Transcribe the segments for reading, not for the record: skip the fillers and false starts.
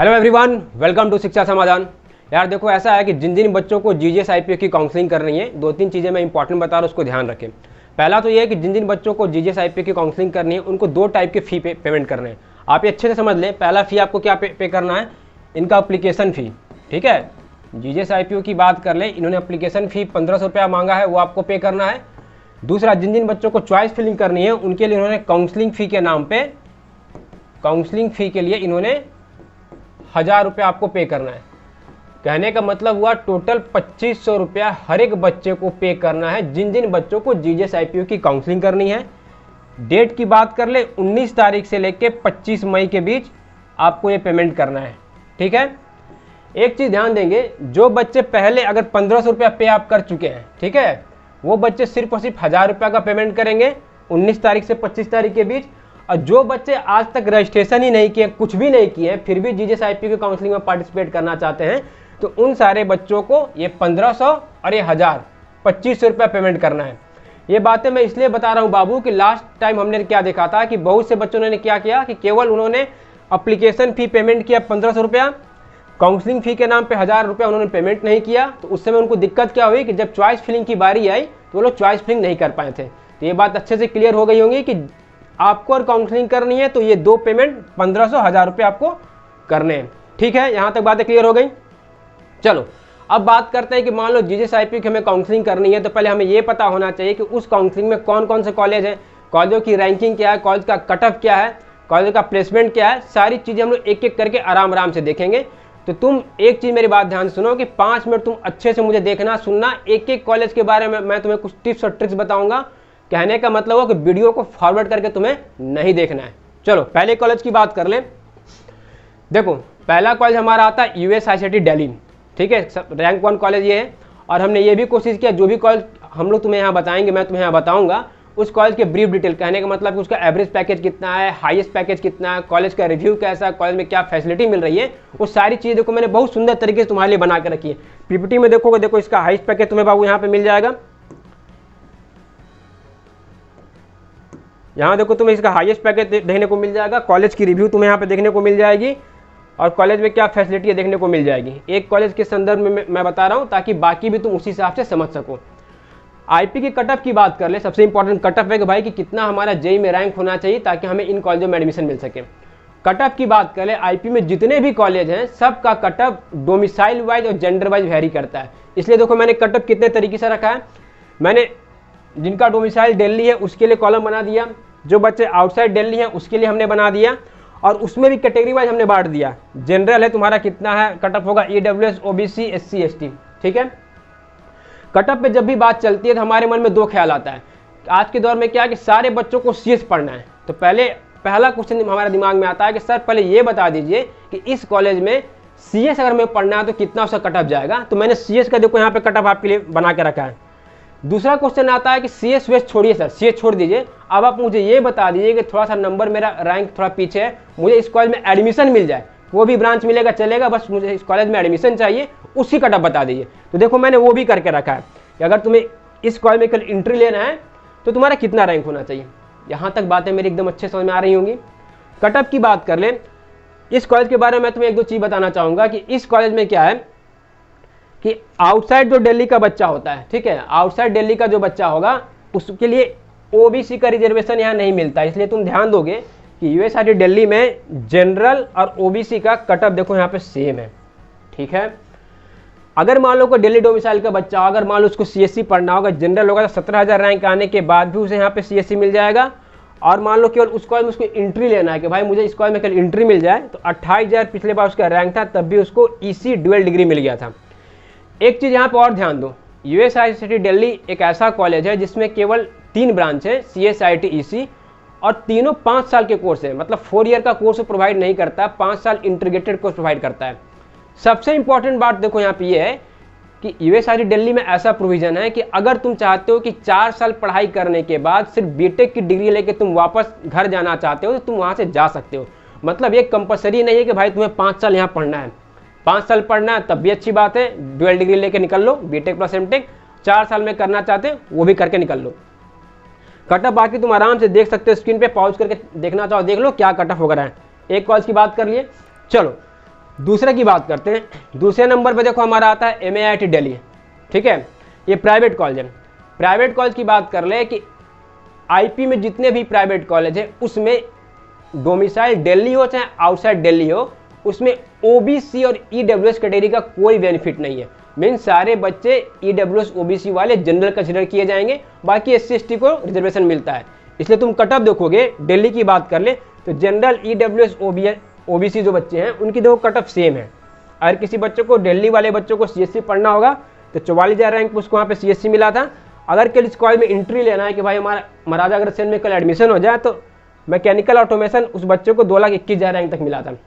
Hello everyone, welcome to शिक्षा समाधान। यार देखो, ऐसा है कि जिन जिन बच्चों को जीजीएस आईपीओ की काउंसलिंग करनी है, दो तीन चीज़ें मैं इंपॉर्टेंट बता रहा हूँ, उसको ध्यान रखें। पहला तो ये है कि जिन जिन बच्चों को जीजीएस आईपीओ की काउंसलिंग करनी है उनको दो टाइप के फ़ी पेमेंट करने हैं। आप ये अच्छे से समझ लें। पहला फ़ी आपको क्या पे करना है, इनका अप्लीकेशन फ़ी। ठीक है, जीजीएस आईपीओ की बात कर लें, इन्होंने अप्लीकेशन फ़ी 1500 रुपया मांगा है, वो आपको पे करना है। दूसरा, जिन जिन बच्चों को चॉइस फिलिंग करनी है उनके लिए इन्होंने काउंसलिंग फ़ी के नाम पे, काउंसलिंग फ़ी के लिए इन्होंने 1000 रुपये आपको पे करना है। कहने का मतलब हुआ टोटल 2500 रुपया हर एक बच्चे को पे करना है, जिन जिन बच्चों को जीजीएस आईपीओ की काउंसलिंग करनी है। डेट की बात कर ले, 19 तारीख से लेके 25 मई के बीच आपको ये पेमेंट करना है। ठीक है, एक चीज़ ध्यान देंगे, जो बच्चे पहले अगर 1500 रुपया पे आप कर चुके हैं, ठीक है, वो बच्चे सिर्फ और सिर्फ 1000 रुपया का पेमेंट करेंगे 19 तारीख से 25 तारीख के बीच। और जो बच्चे आज तक रजिस्ट्रेशन ही नहीं किए, कुछ भी नहीं किए, फिर भी जीजीएस आईपीओ की काउंसलिंग में पार्टिसिपेट करना चाहते हैं, तो उन सारे बच्चों को ये 1500 और ये 1000 2500 रुपया पेमेंट करना है। ये बातें मैं इसलिए बता रहा हूँ बाबू कि लास्ट टाइम हमने क्या देखा था कि बहुत से बच्चों ने क्या किया कि केवल उन्होंने अप्लीकेशन फ़ी पेमेंट किया 1500 रुपया, काउंसलिंग फ़ी के नाम पे 1000 रुपया उन्होंने पेमेंट नहीं किया। तो उस समय उनको दिक्कत क्या हुई कि जब चॉइस फिलिंग की बारी आई तो वो लोग चॉइस फिलिंग नहीं कर पाए थे। तो ये बात अच्छे से क्लियर हो गई होंगी कि आपको और काउंसलिंग करनी है तो ये दो पेमेंट 1500 1000 रुपये आपको करने हैं। ठीक है, यहाँ तक बातें क्लियर हो गई। चलो अब बात करते हैं कि मान लो जीजीएस आईपीओ की हमें काउंसलिंग करनी है, तो पहले हमें ये पता होना चाहिए कि उस काउंसलिंग में कौन कौन से कॉलेज हैं, कॉलेजों की रैंकिंग क्या है, कॉलेज का कट ऑफ क्या है, कॉलेज का प्लेसमेंट क्या है। सारी चीज़ें हम लोग एक एक करके आराम आराम से देखेंगे। तो तुम एक चीज़ मेरी बात ध्यान सुनो कि 5 मिनट तुम अच्छे से मुझे देखना सुनना। एक एक कॉलेज के बारे में मैं तुम्हें कुछ टिप्स और ट्रिक्स बताऊंगा। कहने का मतलब हो कि वीडियो को फॉरवर्ड करके तुम्हें नहीं देखना है। चलो पहले कॉलेज की बात कर लें। देखो, पहला कॉलेज हमारा आता है यूएसआईसीटी दिल्ली। ठीक है, रैंक 1 कॉलेज ये है। और हमने ये भी कोशिश किया, जो भी कॉलेज हम लोग तुम्हें यहाँ बताएंगे, मैं तुम्हें यहाँ बताऊंगा उस कॉलेज के ब्रीफ डिटेल। कहने का मतलब कि उसका एवरेज पैकेज कितना है, हाईएस्ट पैकेज कितना है, कॉलेज का रिव्यू कैसा है, कॉलेज में क्या फैसिलिटी मिल रही है, वो सारी चीज़ें देखो मैंने बहुत सुंदर तरीके से तुम्हारे लिए बना के रखी है। पीपीटी में देखोगे, देखो इसका हाईएस्ट पैकेज तुम्हें बाबू यहाँ पे मिल जाएगा। यहाँ देखो तुम्हें इसका हाईएस्ट पैकेज देखने को मिल जाएगा, कॉलेज की रिव्यू तुम्हें यहाँ पे देखने को मिल जाएगी, और कॉलेज में क्या फैसिलिटी है देखने को मिल जाएगी। एक कॉलेज के संदर्भ में मैं बता रहा हूँ ताकि बाकी भी तुम उसी हिसाब से समझ सको। आईपी की कट ऑफ की बात कर ले, सबसे इंपॉर्टेंट कट ऑफ है कि भाई कि कितना हमारा जेई में रैंक होना चाहिए ताकि हमें इन कॉलेजों में एडमिशन मिल सके। कट ऑफ की बात कर ले, आईपी में जितने भी कॉलेज हैं सबका कट ऑफ डोमिसाइल वाइज और जेंडर वाइज वेरी करता है। इसलिए देखो मैंने कट ऑफ कितने तरीके से रखा है। मैंने जिनका डोमिसाइल दिल्ली है उसके लिए कॉलम बना दिया, जो बच्चे आउटसाइड दिल्ली हैं उसके लिए हमने बना दिया, और उसमें भी कैटेगरी वाइज हमने बांट दिया। जनरल है तुम्हारा कितना है कट ऑफ होगा, ईडब्ल्यूएस, ओबीसी, एससी, एसटी। ठीक है, कट ऑफ पे जब भी बात चलती है तो हमारे मन में दो ख्याल आता है। आज के दौर में क्या है कि सारे बच्चों को सीएस पढ़ना है, तो पहला क्वेश्चन हमारे दिमाग में आता है कि सर पहले ये बता दीजिए कि इस कॉलेज में सीएस अगर हमें पढ़ना है तो कितना उसका कट ऑफ जाएगा। तो मैंने सीएस का देखो यहाँ पे कट ऑफ आपके लिए बना के रखा है। दूसरा क्वेश्चन आता है कि सीएस वेस छोड़िए सर, सीएस छोड़ दीजिए, अब आप मुझे ये बता दीजिए कि थोड़ा सा नंबर मेरा रैंक थोड़ा पीछे है, मुझे इस कॉलेज में एडमिशन मिल जाए, वो भी ब्रांच मिलेगा चलेगा, बस मुझे इस कॉलेज में एडमिशन चाहिए, उसकी कट ऑफ बता दीजिए। तो देखो मैंने वो भी करके रखा है कि अगर तुम्हें इस कॉलेज में कल एंट्री लेना है तो तुम्हारा कितना रैंक होना चाहिए। यहाँ तक बातें मेरी एकदम अच्छे समझ में आ रही होंगी। कट ऑफ की बात कर लें, इस कॉलेज के बारे में मैं तुम्हें एक दो चीज़ बताना चाहूँगा कि इस कॉलेज में क्या है कि आउटसाइड जो दिल्ली का बच्चा होता है, ठीक है, आउटसाइड दिल्ली का जो बच्चा होगा उसके लिए ओबीसी का रिजर्वेशन यहाँ नहीं मिलता। इसलिए तुम ध्यान दोगे कि यूएसआईटी दिल्ली में जनरल और ओबीसी का कट ऑफ देखो यहाँ पे सेम है। ठीक है, अगर मान लो कोई दिल्ली डोमिसाइल का बच्चा हो, अगर मान लो उसको सीएससी पढ़ना होगा, जनरल होगा तो 17,000 रैंक आने के बाद भी उसे यहाँ पे सीएससी मिल जाएगा। और मान लो केवल उस कॉलेज में उसको एंट्री लेना है कि भाई मुझे इस कॉलेज में कल एंट्री मिल जाए, तो 28,000 पिछले बार उसका रैंक था, तब भी उसको ईसी ड्यूअल डिग्री मिल गया था। एक चीज़ यहाँ पर और ध्यान दो, यूएसआईसीटी दिल्ली एक ऐसा कॉलेज है जिसमें केवल 3 ब्रांच है, सीएसआईटी, ईसी, और तीनों 5 साल के कोर्स है, मतलब 4 ईयर का कोर्स प्रोवाइड नहीं करता, 5 साल इंटीग्रेटेड कोर्स प्रोवाइड करता है। सबसे इंपॉर्टेंट बात देखो यहाँ पे ये है कि यूएसआईटी दिल्ली में ऐसा प्रोविजन है कि अगर तुम चाहते हो कि 4 साल पढ़ाई करने के बाद सिर्फ बीटेक की डिग्री लेके तुम वापस घर जाना चाहते हो तो तुम वहाँ से जा सकते हो। मतलब ये कंपलसरी नहीं है कि भाई तुम्हें 5 साल यहाँ पढ़ना है, 5 साल पढ़ना है तब भी अच्छी बात है, ड्यूअल डिग्री लेके निकल लो, बीटेक प्लस एमटेक 4 साल में करना चाहते हो वो भी करके निकल लो। कट ऑफ बाकी तुम आराम से देख सकते हो, स्क्रीन पे पॉज करके देखना चाहो देख लो क्या कट ऑफ वगैरह है। एक कॉलेज की बात कर लिए। चलो दूसरे की बात करते हैं। दूसरे नंबर पे देखो हमारा आता है MIT दिल्ली, ठीक है, ये प्राइवेट कॉलेज है। प्राइवेट कॉलेज की बात कर ले कि IP में जितने भी प्राइवेट कॉलेज है उसमें डोमिसाइल दिल्ली हो चाहे आउटसाइड दिल्ली हो, उसमें OBC और EWS कैटेगरी का कोई बेनिफिट नहीं है। मीन सारे बच्चे EWS OBC वाले जनरल कंसिडर किए जाएंगे, बाकी SC ST को रिजर्वेशन मिलता है। इसलिए तुम कट ऑफ देखोगे, दिल्ली की बात कर ले तो जनरल EWS OBC जो बच्चे हैं उनकी देखो कट ऑफ सेम है। अगर किसी बच्चे को, दिल्ली वाले बच्चों को CSC पढ़ना होगा तो 44,000 रैंक उसको वहाँ पे CSC मिला था। अगर कल इस कॉलेज में एंट्री लेना है कि भाई हमारा महाराजा अग्रसेन में कल एडमिशन हो जाए, तो मैकेनिकल ऑटोमेशन उस बच्चे को 2,21,000 रैंक तक मिला था।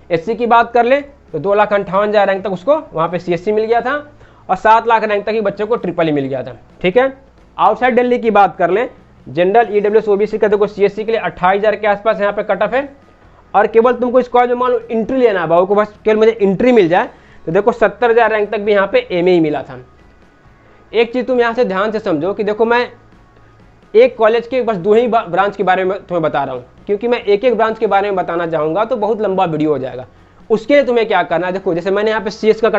SC की बात कर ले तो 2,58,000 रैंक तक उसको वहाँ पे CSC मिल गया था और 7 लाख रैंक तक ही बच्चे को ट्रिपल मिल गया था, ठीक है। आउटसाइड दिल्ली की बात कर ले, जनरल EWS OBC का देखो CSC के लिए 28,000 के आसपास यहाँ पे कट ऑफ है। और केवल तुमको इस कॉलेज में मान लो एंट्री लेना है, बाबू को बस केवल मुझे एंट्री मिल जाए, तो देखो 70,000 रैंक तक भी यहाँ पे MA मिला था। एक चीज़ तुम यहाँ से ध्यान से समझो कि देखो मैं एक कॉलेज के बस 2 ही ब्रांच के बारे में तुम्हें बता रहा हूँ, क्योंकि मैं एक एक ब्रांच के बारे में बताना चाहूँगा तो बहुत लंबा वीडियो हो जाएगा। उसके लिए तुम्हें क्या करना है, देखो जैसे मैंने यहाँ पे CS के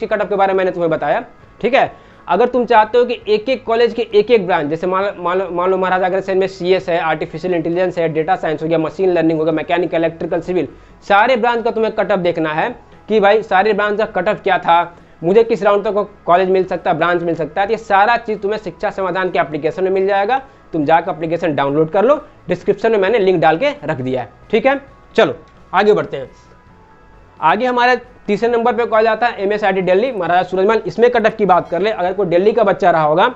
कट ऑफ के बारे में मैंने तुम्हें बताया, ठीक है। अगर तुम चाहते हो कि एक एक कॉलेज के एक एक ब्रांच, जैसे मान लो महाराजा अग्रसेन में CS है, आर्टिफिशियल इंटेलिजेंस है, डेटा साइंस हो गया, मशीन लर्निंग हो गया, मैकेनिकल, इलेक्ट्रिकल, सिविल, सारे ब्रांच का तुम्हें कट ऑफ देखना है कि भाई सारे ब्रांच का कट ऑफ क्या था, मुझे किस राउंड तक कॉलेज मिल सकता है, ब्रांच मिल सकता है। ये सारा चीज़ तुम्हें शिक्षा समाधान के एप्लीकेशन में मिल जाएगा। तुम जाकर एप्लीकेशन डाउनलोड कर लो, डिस्क्रिप्शन में मैंने लिंक डाल के रख दिया है, ठीक है। चलो आगे बढ़ते हैं। आगे हमारे तीसरे नंबर पे कॉलेज आता है MSIT दिल्ली, महाराजा सूरजमल। इसमें कट ऑफ की बात कर ले, अगर कोई दिल्ली का बच्चा रहा होगा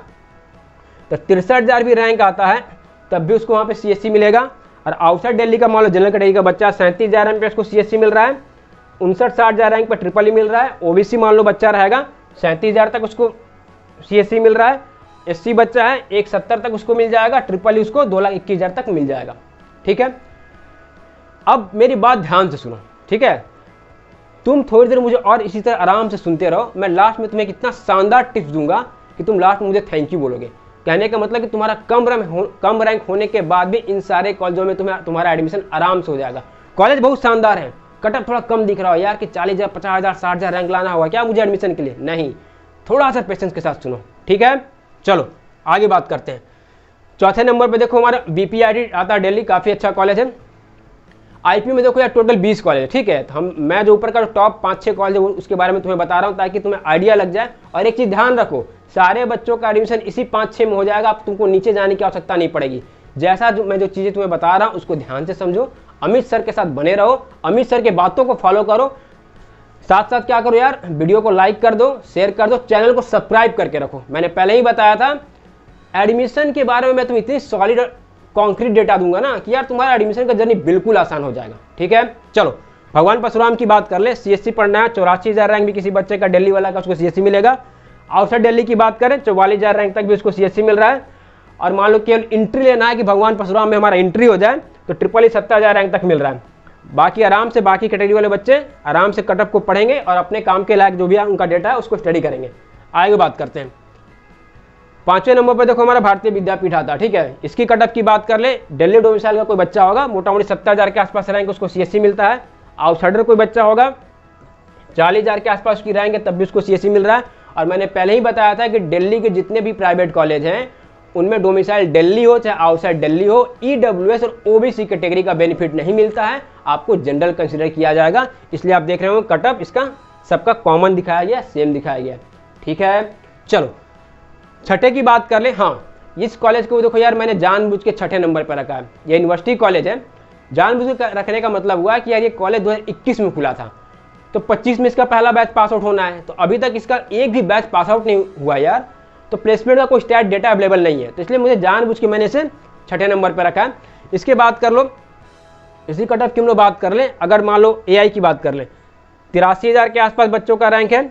तो 63,000 भी रैंक आता है तब भी उसको वहाँ पे CSC मिलेगा। और आउटसाइड दिल्ली का मान लो जनरल कैटेगरी का बच्चा 37,000 रैंक पे उसको CSC मिल रहा है, 59-60,000 रैंक पे ट्रिपल मिल रहा है। OBC मान लो बच्चा रहेगा 37,000 तक उसको CSC मिल रहा है। SC बच्चा है 170 तक उसको मिल जाएगा, ट्रिपल उसको 2,21,000 तक मिल जाएगा, ठीक है। अब मेरी बात ध्यान से सुनो, ठीक है। तुम थोड़ी देर मुझे और इसी तरह आराम से सुनते रहो, मैं लास्ट में तुम्हें कितना शानदार टिप्स दूंगा कि तुम लास्ट में मुझे थैंक यू बोलोगे। कहने का मतलब कि तुम्हारा कम रैंक होने के बाद भी इन सारे कॉलेजों में तुम्हारा एडमिशन आराम से हो जाएगा। कॉलेज बहुत शानदार है, कट ऑफ थोड़ा कम दिख रहा हो यार कि 40,000, 50,000, 60,000 रैंक लाना होगा क्या मुझे एडमिशन के लिए, नहीं, थोड़ा सा पेशेंस के साथ सुनो, ठीक है। चलो आगे बात करते हैं। चौथे नंबर पे देखो हमारा BPIT आता है दिल्ली, काफ़ी अच्छा कॉलेज है। IP में देखो यार टोटल 20 कॉलेज है, ठीक है। तो मैं जो ऊपर का टॉप 5-6 कॉलेज है उसके बारे में तुम्हें बता रहा हूँ ताकि तुम्हें आइडिया लग जाए। और एक चीज़ ध्यान रखो, सारे बच्चों का एडमिशन इसी 5-6 में हो जाएगा, अब तुमको नीचे जाने की आवश्यकता नहीं पड़ेगी। जैसा मैं जो चीज़ें तुम्हें बता रहा हूँ उसको ध्यान से समझो, अमित सर के साथ बने रहो, अमित सर के बातों को फॉलो करो, साथ साथ क्या करो यार, वीडियो को लाइक कर दो, शेयर कर दो, चैनल को सब्सक्राइब करके रखो। मैंने पहले ही बताया था एडमिशन के बारे में मैं तुम्हें इतनी सॉलिड कॉन्क्रीट डेटा दूंगा ना कि यार तुम्हारा एडमिशन का जर्नी बिल्कुल आसान हो जाएगा, ठीक है। चलो भगवान परशुराम की बात कर ले, CSC पढ़ना है, 84,000 रैंक भी किसी बच्चे का दिल्ली वाला का उसको CSC मिलेगा। आउटसाइड दिल्ली की बात करें 44,000 रैंक तक भी उसको CSC मिल रहा है। और मान लो केवल एंट्री लेना है कि भगवान परशुराम में हमारा एंट्री हो जाए तो ट्रिपल 70,000 रैंक तक मिल रहा है। बाकी आराम से बाकी कैटेगरी वाले बच्चे आराम से कट ऑफ को पढ़ेंगे और अपने काम के लायक जो भी उनका डेटा है उसको स्टडी करेंगे। आगे बात करते हैं। 5वें नंबर पर देखो हमारा भारतीय विद्यापीठ आता है, ठीक है। इसकी कट ऑफ की बात कर ले, दिल्ली डोमिसाइल का कोई बच्चा होगा मोटा मोटी 70,000 के आसपास रैंक उसको CSC मिलता है। आउटसाइडर कोई बच्चा होगा 40,000 के आसपास उसकी रैंक है तब भी उसको CSC मिल रहा है। और मैंने पहले ही बताया था कि दिल्ली के जितने भी प्राइवेट कॉलेज हैं उनमें डोमिसाइल दिल्ली हो चाहे आउटसाइड दिल्ली हो, EWS और OBC कैटेगरी का बेनिफिट नहीं मिलता है, आपको जनरल कंसिडर किया जाएगा। इसलिए आप देख रहे हो कट ऑफ इसका सबका कॉमन दिखाया गया, सेम दिखाया गया, ठीक है। चलो छठे की बात कर ले। हाँ, इस कॉलेज को देखो यार मैंने जानबूझ के 6ठे नंबर पर रखा है। ये यूनिवर्सिटी कॉलेज है, जानबूझ के रखने का मतलब हुआ कि यार ये कॉलेज 2021 में खुला था तो 25 में इसका पहला बैच पास आउट होना है, तो अभी तक इसका एक भी बैच पास आउट नहीं हुआ यार, तो प्लेसमेंट का कोई स्टैट डेटा अवेलेबल नहीं है, तो इसलिए मुझे जानबूझ के मैंने इसे 6ठे नंबर पर रखा है। इसके बात कर लो, इसी कट ऑफ की हम लोग बात कर लें। अगर मान लो AI की बात कर लें, 83,000 के आसपास बच्चों का रैंक है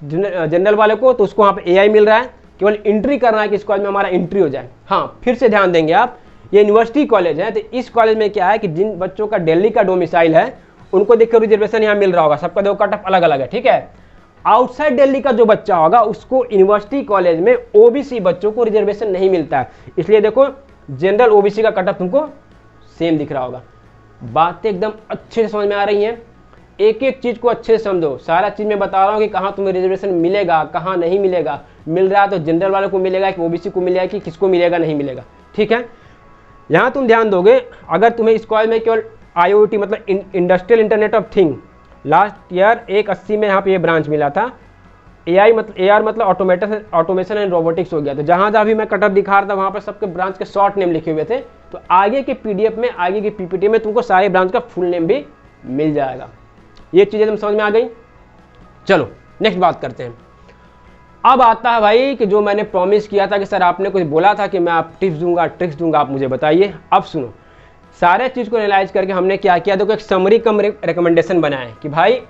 जनरल वाले को, तो उसको वहाँ पे AI मिल रहा है। केवल एंट्री करना है कि इस कॉलेज में हमारा एंट्री हो जाए। हाँ, फिर से ध्यान देंगे आप, ये यूनिवर्सिटी कॉलेज है, तो इस कॉलेज में क्या है कि जिन बच्चों का दिल्ली का डोमिसाइल है उनको देखकर रिजर्वेशन यहाँ मिल रहा होगा, सबका देखो कट ऑफ अलग अलग है, ठीक है। आउटसाइड दिल्ली का जो बच्चा होगा उसको यूनिवर्सिटी कॉलेज में OBC बच्चों को रिजर्वेशन नहीं मिलता है, इसलिए देखो जनरल OBC का कट ऑफ तुमको सेम दिख रहा होगा। बातें एकदम अच्छे से समझ में आ रही हैं। एक एक चीज़ को अच्छे से समझो। सारा चीज़ मैं बता रहा हूँ कि कहाँ तुम्हें रिजर्वेशन मिलेगा, कहाँ नहीं मिलेगा, मिल रहा है तो जनरल वालों को मिलेगा कि ओबीसी को मिलेगा कि किसको मिलेगा नहीं मिलेगा। ठीक है, यहाँ तुम ध्यान दोगे, अगर तुम्हें इस कॉलेज में केवल IoT मतलब industrial internet of thing last year 180 में यहाँ पे ये ब्रांच मिला था। AR मतलब ऑटोमेशन एंड रोबोटिक्स हो गया। तो जहाँ जहाँ भी मैं कटअप दिखा रहा था वहाँ पर सबके ब्रांच के शॉर्ट नेम लिखे हुए थे। तो आगे के PDF में, आगे की PPT में तुमको सारे ब्रांच का फुल नेम भी मिल जाएगा। ये चीज़ें तुम समझ में आ गई। चलो नेक्स्ट बात करते हैं। अब आता है भाई कि जो मैंने प्रॉमिस किया था कि सर आपने कुछ बोला था कि मैं आप टिप्स दूंगा, ट्रिक्स दूंगा, आप मुझे बताइए। अब सुनो, सारे चीज़ को एनालाइज करके हमने क्या किया, देखो एक समरी कम रिकमेंडेशन बनाए कि भाई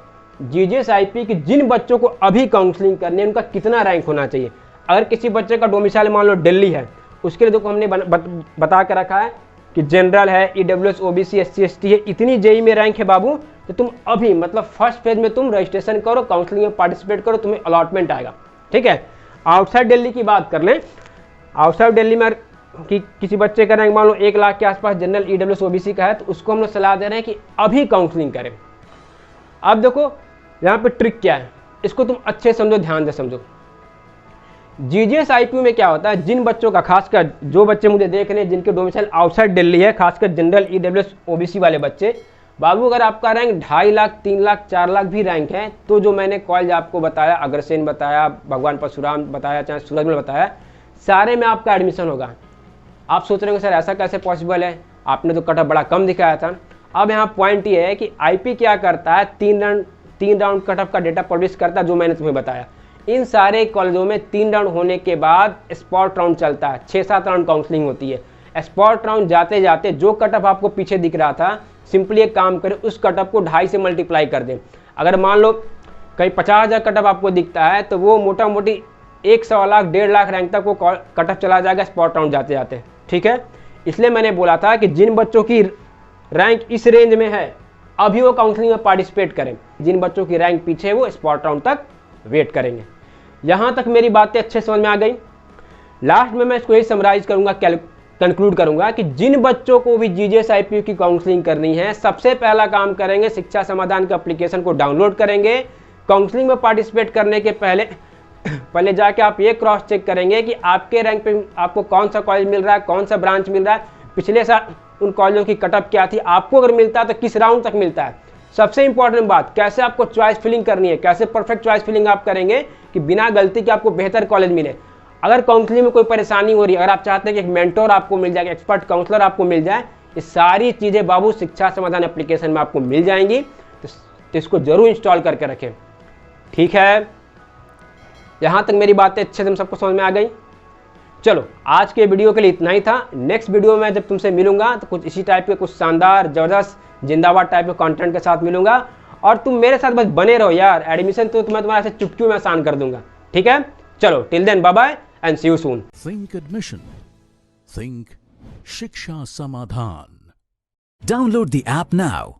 GJSIP की जिन बच्चों को अभी काउंसलिंग करनी है उनका कितना रैंक होना चाहिए। अगर किसी बच्चे का डोमिसाइल मान लो दिल्ली है, उसके लिए देखो हमने बता के रखा है कि जनरल है, EWS OBC SC ST है, इतनी JEE में रैंक है बाबू, तो तुम अभी मतलब फर्स्ट फेज में तुम रजिस्ट्रेशन करो, काउंसलिंग में पार्टिसिपेट करो, तुम्हें अलॉटमेंट आएगा। ठीक है, आउटसाइड दिल्ली की बात कर लें, आउटसाइड दिल्ली में कि किसी बच्चे का रैंक मान लो 1 लाख के आसपास जनरल EWS OBC का है, तो उसको हम लोग सलाह दे रहे हैं कि अभी काउंसलिंग करें। अब देखो यहाँ पे ट्रिक क्या है, इसको तुम अच्छे समझो, ध्यान से समझो। GJSIP में क्या होता है, जिन बच्चों का, खासकर जो बच्चे मुझे देख रहे हैं जिनके डोमिसाइल आउटसाइड दिल्ली है, खासकर जनरल EWS OBC वाले बच्चे, बाबू अगर आपका रैंक 2.5 लाख, 3 लाख, 4 लाख भी रैंक है, तो जो मैंने कॉलेज आपको बताया, अग्रसेन बताया, भगवान परशुराम बताया, चाहे सूरजमल बताया, सारे में आपका एडमिशन होगा। आप सोच रहे होंगे सर ऐसा कैसे पॉसिबल है, आपने तो कटअप बड़ा कम दिखाया था। अब यहाँ पॉइंट ये है कि IP क्या करता है, 3 राउंड कटअप का डेटा पब्लिश करता है, जो मैंने तुम्हें बताया। इन सारे कॉलेजों में 3 राउंड होने के बाद स्पॉट राउंड चलता है, 6-7 राउंड काउंसलिंग होती है। स्पॉट राउंड जाते जाते जो कटअप आपको पीछे दिख रहा था, सिंपली एक काम करें, उस कटअप को 2.5 से मल्टीप्लाई कर दें। अगर मान लो कहीं 50,000 कटअप आपको दिखता है, तो वो मोटा मोटी 1 लाख 1.5 लाख रैंक तक वो कटअप चला जाएगा स्पॉट राउंड जाते जाते। ठीक है, इसलिए मैंने बोला था कि जिन बच्चों की रैंक इस रेंज में है अभी वो काउंसलिंग में पार्टिसिपेट करें, जिन बच्चों की रैंक पीछे है वो स्पॉट राउंड तक वेट करेंगे। यहां तक मेरी बातें अच्छे समझ में आ गई। लास्ट में मैं इसको यही समराइज करूंगा, कंक्लूड करूंगा कि जिन बच्चों को भी GJSIP की काउंसलिंग करनी है, सबसे पहला काम करेंगे, शिक्षा समाधान के एप्लीकेशन को डाउनलोड करेंगे। काउंसलिंग में पार्टिसिपेट करने के पहले जाके आप ये क्रॉस चेक करेंगे कि आपके रैंक पे आपको कौन सा कॉलेज मिल रहा है, कौन सा ब्रांच मिल रहा है, पिछले साल उन कॉलेजों की कटअप क्या थी, आपको अगर मिलता है तो किस राउंड तक मिलता है। सबसे इंपॉर्टेंट बात, कैसे आपको चॉइस फिलिंग करनी है, कैसे परफेक्ट चॉइस फिलिंग आप करेंगे कि बिना गलती के आपको बेहतर कॉलेज मिले। अगर काउंसलिंग में कोई परेशानी हो रही है, अगर आप चाहते हैं कि एक मेंटोर आपको मिल जाए, एक्सपर्ट काउंसलर आपको मिल जाए, ये सारी चीज़ें बाबू शिक्षा समाधान एप्लीकेशन में आपको मिल जाएंगी। तो इसको जरूर इंस्टॉल करके रखें। ठीक है, यहाँ तक मेरी बातें अच्छे से हम सबको समझ में आ गई। चलो आज के वीडियो के लिए इतना ही था। नेक्स्ट वीडियो में जब तुमसे मिलूंगा तो कुछ इसी टाइप के, कुछ शानदार जबरदस्त जिंदाबाद टाइप के कंटेंट के साथ मिलूंगा। और तुम मेरे साथ बस बने रहो यार, एडमिशन तो मैं तुम्हारे से चुटकियों में आसान कर दूंगा। ठीक है, चलो till then bye bye and see you soon. Think admission, think Shiksha Samadhan. Download the app now